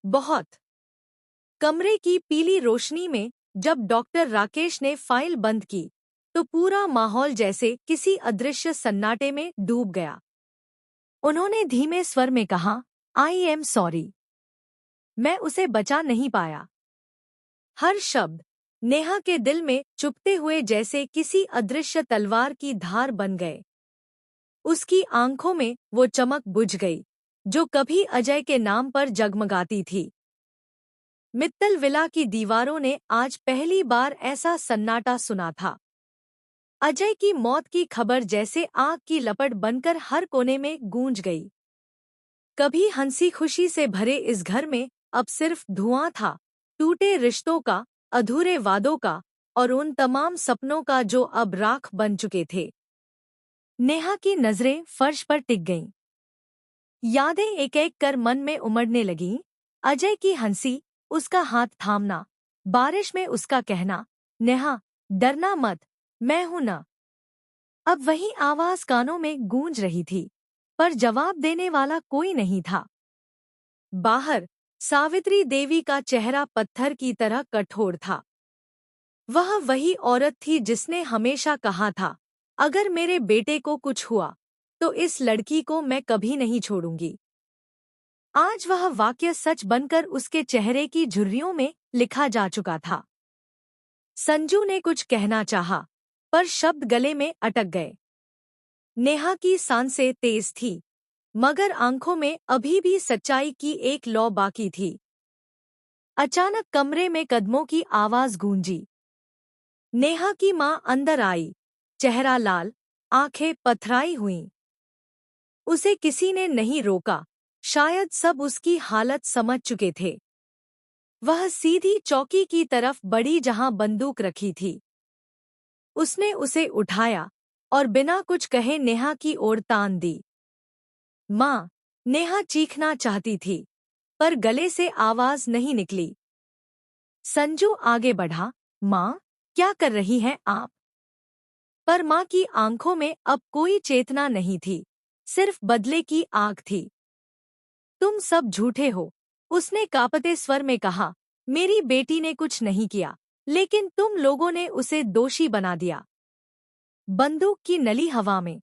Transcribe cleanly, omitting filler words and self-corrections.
बहुत। कमरे की पीली रोशनी में जब डॉक्टर राकेश ने फाइल बंद की तो पूरा माहौल जैसे किसी अदृश्य सन्नाटे में डूब गया। उन्होंने धीमे स्वर में कहा, आई एम सॉरी, मैं उसे बचा नहीं पाया। हर शब्द नेहा के दिल में चुभते हुए जैसे किसी अदृश्य तलवार की धार बन गए। उसकी आंखों में वो चमक बुझ गई जो कभी अजय के नाम पर जगमगाती थी। मित्तल विला की दीवारों ने आज पहली बार ऐसा सन्नाटा सुना था। अजय की मौत की खबर जैसे आग की लपट बनकर हर कोने में गूंज गई। कभी हंसी खुशी से भरे इस घर में अब सिर्फ धुआं था, टूटे रिश्तों का, अधूरे वादों का और उन तमाम सपनों का जो अब राख बन चुके थे। नेहा की नजरें फर्श पर टिक गईं। यादें एक एक कर मन में उमड़ने लगीं। अजय की हंसी, उसका हाथ थामना, बारिश में उसका कहना, नेहा डरना मत, मैं हूं ना। अब वही आवाज कानों में गूंज रही थी, पर जवाब देने वाला कोई नहीं था। बाहर सावित्री देवी का चेहरा पत्थर की तरह कठोर था। वह वही औरत थी जिसने हमेशा कहा था, अगर मेरे बेटे को कुछ हुआ तो इस लड़की को मैं कभी नहीं छोड़ूंगी। आज वह वाक्य सच बनकर उसके चेहरे की झुर्रियों में लिखा जा चुका था। संजू ने कुछ कहना चाहा, पर शब्द गले में अटक गए। नेहा की सांसें तेज थी, मगर आंखों में अभी भी सच्चाई की एक लौ बाकी थी। अचानक कमरे में कदमों की आवाज गूंजी। नेहा की मां अंदर आई, चेहरा लाल, आंखें पथराई हुईं। उसे किसी ने नहीं रोका, शायद सब उसकी हालत समझ चुके थे। वह सीधी चौकी की तरफ बढ़ी जहां बंदूक रखी थी। उसने उसे उठाया और बिना कुछ कहे नेहा की ओर तान दी। मां, नेहा चीखना चाहती थी, पर गले से आवाज नहीं निकली। संजू आगे बढ़ा, मां, क्या कर रही हैं आप? पर मां की आंखों में अब कोई चेतना नहीं थी, सिर्फ बदले की आग थी। तुम सब झूठे हो, उसने कांपते स्वर में कहा। मेरी बेटी ने कुछ नहीं किया, लेकिन तुम लोगों ने उसे दोषी बना दिया। बंदूक की नली हवा में